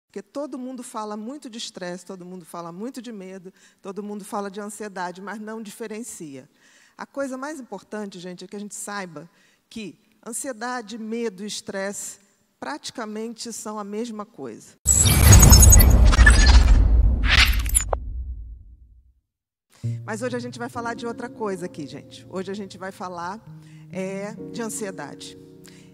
Porque todo mundo fala muito de estresse, todo mundo fala muito de medo, todo mundo fala de ansiedade, mas não diferencia. A coisa mais importante, gente, é que a gente saiba que ansiedade, medo e estresse praticamente são a mesma coisa. Mas hoje a gente vai falar de outra coisa aqui, gente. Hoje a gente vai falar de ansiedade.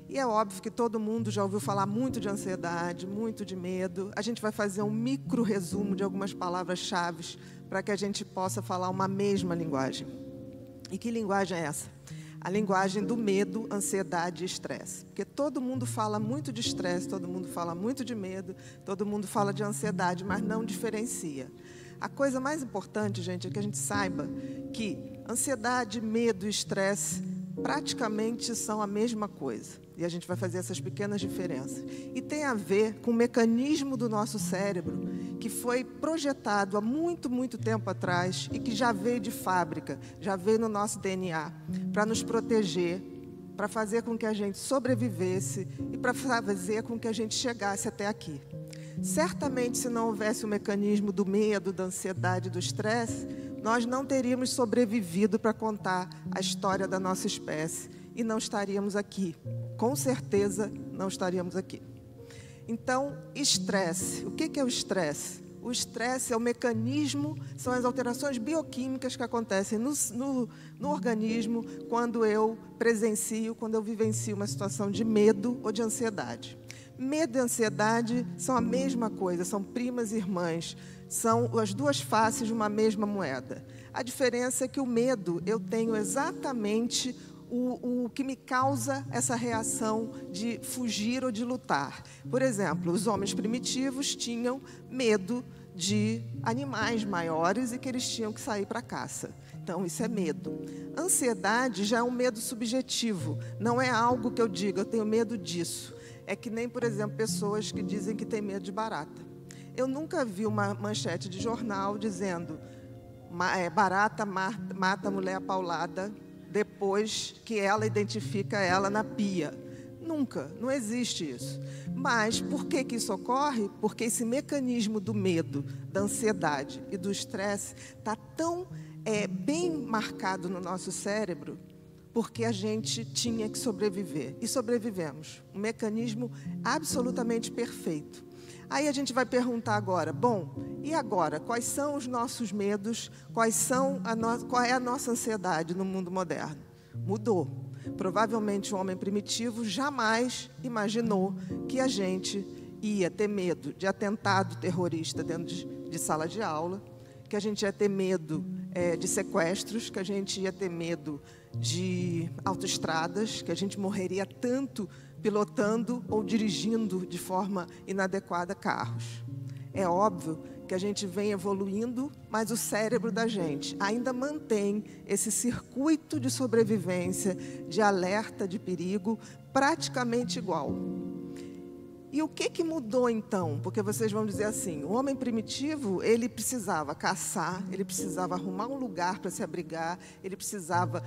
E é óbvio que todo mundo já ouviu falar muito de ansiedade, muito de medo. A gente vai fazer um micro resumo de algumas palavras-chave para que a gente possa falar uma mesma linguagem. E que linguagem é essa? A linguagem do medo, ansiedade e estresse. Porque todo mundo fala muito de estresse, todo mundo fala muito de medo, todo mundo fala de ansiedade, mas não diferencia. A coisa mais importante, gente, é que a gente saiba que ansiedade, medo e estresse praticamente são a mesma coisa. E a gente vai fazer essas pequenas diferenças. E tem a ver com o mecanismo do nosso cérebro que foi projetado há muito, muito tempo atrás e que já veio de fábrica, já veio no nosso DNA, para nos proteger, para fazer com que a gente sobrevivesse e para fazer com que a gente chegasse até aqui. Certamente, se não houvesse o mecanismo do medo, da ansiedade, do estresse, nós não teríamos sobrevivido para contar a história da nossa espécie e não estaríamos aqui. Com certeza, não estaríamos aqui. Então, estresse. O que é o estresse? O estresse é o mecanismo, são as alterações bioquímicas que acontecem no organismo quando eu presencio, quando eu vivencio uma situação de medo ou de ansiedade. Medo e ansiedade são a mesma coisa, são primas e irmãs, são as duas faces de uma mesma moeda. A diferença é que o medo, eu tenho exatamente o que me causa essa reação de fugir ou de lutar. Por exemplo, os homens primitivos tinham medo de animais maiores e que eles tinham que sair para a caça. Então, isso é medo. Ansiedade já é um medo subjetivo, não é algo que eu diga, eu tenho medo disso. É que nem, por exemplo, pessoas que dizem que têm medo de barata. Eu nunca vi uma manchete de jornal dizendo barata mata a mulher apaulada depois que ela identifica ela na pia. Nunca, não existe isso. Mas por que isso ocorre? Porque esse mecanismo do medo, da ansiedade e do estresse está tão bem marcado no nosso cérebro, porque a gente tinha que sobreviver. E sobrevivemos. Um mecanismo absolutamente perfeito. Aí a gente vai perguntar agora, bom, e agora? Quais são os nossos medos? Qual é a nossa ansiedade no mundo moderno? Mudou. Provavelmente o homem primitivo jamais imaginou que a gente ia ter medo de atentado terrorista dentro de sala de aula, que a gente ia ter medo de sequestros, que a gente ia ter medo de autoestradas, que a gente morreria tanto pilotando ou dirigindo de forma inadequada carros. É óbvio que a gente vem evoluindo, mas o cérebro da gente ainda mantém esse circuito de sobrevivência, de alerta de perigo, praticamente igual. E o que mudou então? Porque vocês vão dizer assim, o homem primitivo, ele precisava caçar, ele precisava arrumar um lugar para se abrigar, ele precisava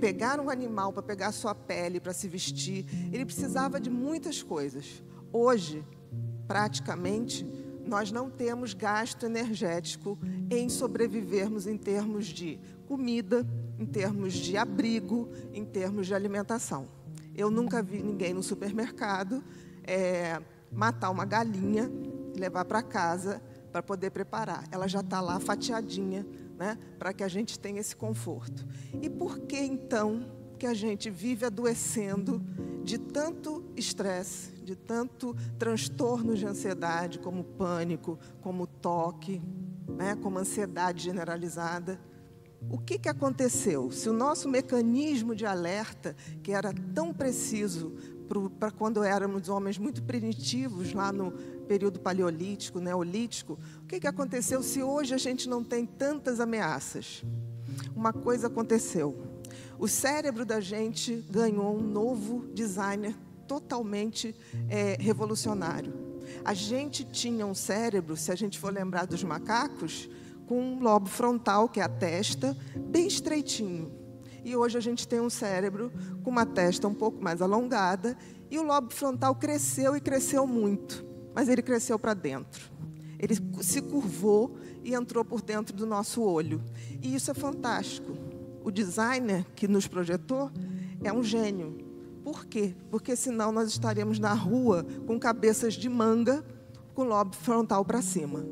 pegar um animal para pegar a sua pele, para se vestir, ele precisava de muitas coisas. Hoje, praticamente, nós não temos gasto energético em sobrevivermos em termos de comida, em termos de abrigo, em termos de alimentação. Eu nunca vi ninguém no supermercado matar uma galinha, levar para casa para poder preparar. Ela já está lá fatiadinha, né, para que a gente tenha esse conforto. E por que então que a gente vive adoecendo de tanto estresse, de tanto transtorno de ansiedade, como pânico, como toque, né, como ansiedade generalizada? O que aconteceu? Se o nosso mecanismo de alerta, que era tão preciso para quando éramos homens muito primitivos, lá no período paleolítico, neolítico, o que aconteceu se hoje a gente não tem tantas ameaças? Uma coisa aconteceu. O cérebro da gente ganhou um novo designer totalmente revolucionário. A gente tinha um cérebro, se a gente for lembrar dos macacos, com um lobo frontal, que é a testa, bem estreitinho. E hoje a gente tem um cérebro com uma testa um pouco mais alongada e o lobo frontal cresceu e cresceu muito. mas ele cresceu para dentro. Ele se curvou e entrou por dentro do nosso olho. E isso é fantástico. O designer que nos projetou é um gênio. Por quê? Porque senão nós estaríamos na rua com cabeças de manga, com o lobo frontal para cima.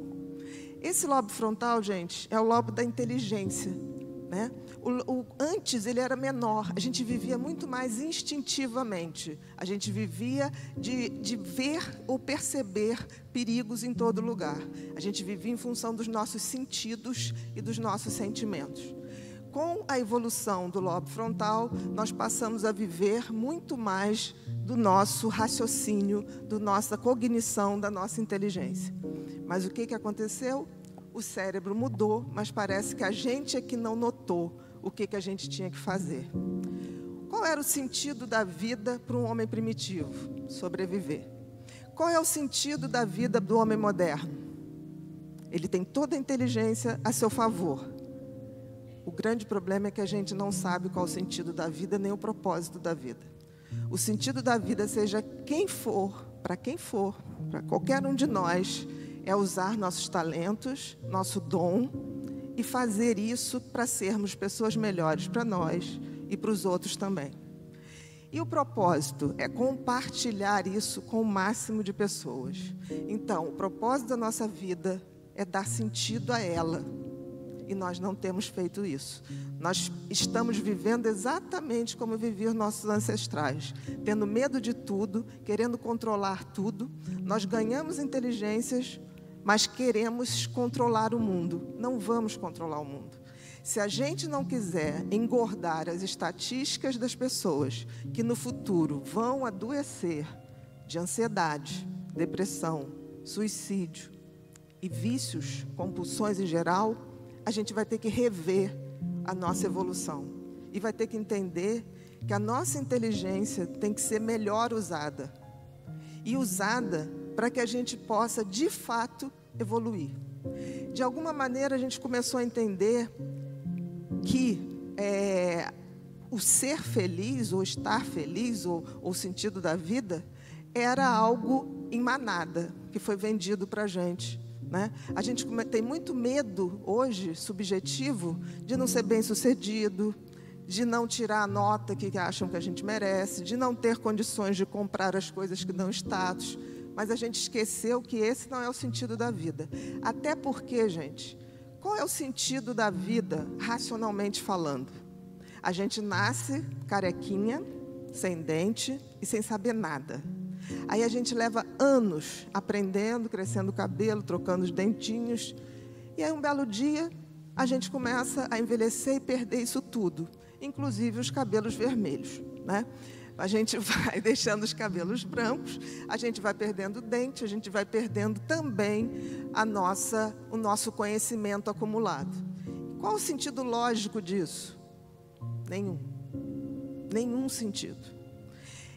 Esse lobo frontal, gente, é o lobo da inteligência, né? Antes ele era menor, a gente vivia muito mais instintivamente. A gente vivia de ver ou perceber perigos em todo lugar. A gente vivia em função dos nossos sentidos e dos nossos sentimentos. Com a evolução do lobo frontal, nós passamos a viver muito mais do nosso raciocínio, da nossa cognição, da nossa inteligência. Mas o que aconteceu? O cérebro mudou, mas parece que a gente é que não notou o que a gente tinha que fazer. Qual era o sentido da vida para um homem primitivo? Sobreviver. Qual é o sentido da vida do homem moderno? Ele tem toda a inteligência a seu favor. O grande problema é que a gente não sabe qual o sentido da vida, nem o propósito da vida. O sentido da vida, seja quem for, para qualquer um de nós, é usar nossos talentos, nosso dom, e fazer isso para sermos pessoas melhores para nós e para os outros também. E o propósito é compartilhar isso com o máximo de pessoas. Então, o propósito da nossa vida é dar sentido a ela. E nós não temos feito isso. Nós estamos vivendo exatamente como viviam nossos ancestrais, tendo medo de tudo, querendo controlar tudo. Nós ganhamos inteligências, mas queremos controlar o mundo. Não vamos controlar o mundo. Se a gente não quiser engordar as estatísticas das pessoas que no futuro vão adoecer de ansiedade, depressão, suicídio e vícios, compulsões em geral, a gente vai ter que rever a nossa evolução. E vai ter que entender que a nossa inteligência tem que ser melhor usada. E usada para que a gente possa, de fato, evoluir. De alguma maneira, a gente começou a entender que o ser feliz, ou estar feliz, ou o sentido da vida, era algo em manada, que foi vendido para a gente. Né? A gente tem muito medo hoje, subjetivo, de não ser bem-sucedido, de não tirar a nota que acham que a gente merece, de não ter condições de comprar as coisas que dão status. Mas a gente esqueceu que esse não é o sentido da vida. Até porque, gente, qual é o sentido da vida, racionalmente falando? A gente nasce carequinha, sem dente e sem saber nada. Aí a gente leva anos aprendendo, crescendo o cabelo, trocando os dentinhos. E aí um belo dia a gente começa a envelhecer e perder isso tudo, inclusive os cabelos vermelhos, né? A gente vai deixando os cabelos brancos, a gente vai perdendo dente, a gente vai perdendo também o nosso conhecimento acumulado. Qual o sentido lógico disso? Nenhum. Nenhum sentido.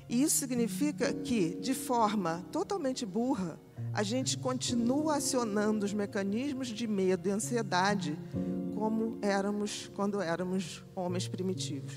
E isso significa que, de forma totalmente burra, a gente continua acionando os mecanismos de medo e ansiedade como éramos quando éramos homens primitivos.